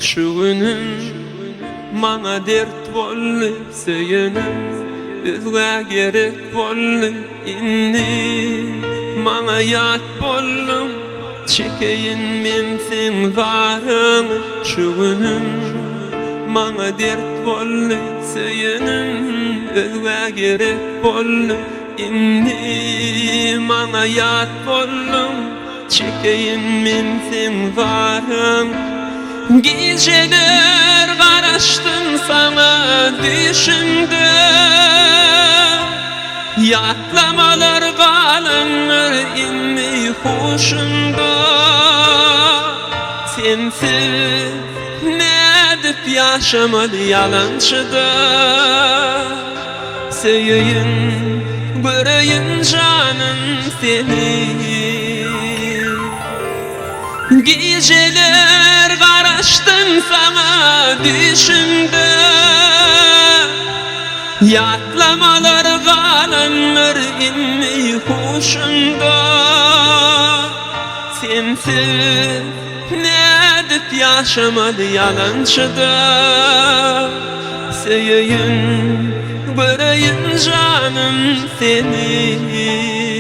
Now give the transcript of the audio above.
Şu günüm mana dert bolly söýenim, özgä gerek bolly inni. Mana ýat bollum, çekeyin men sen baryny. Şu günüm mana dert bolly söýenim, özgä gerek bolly inni. Mana ýat bollum, çekeyin men sen baryny. Geceler garaştım sana düşümde, yatlamalar galanlar inni hoşumda. Sensiz ne edip yaşamalı yalançıda, söýeyin göreyin canım seni. Geceler garaştım sana düşümde, yatlamalar galanlar inni hoşumda. Sensiz ne edip yaşamalı yalançıda, söýeyin göreyin canım seni.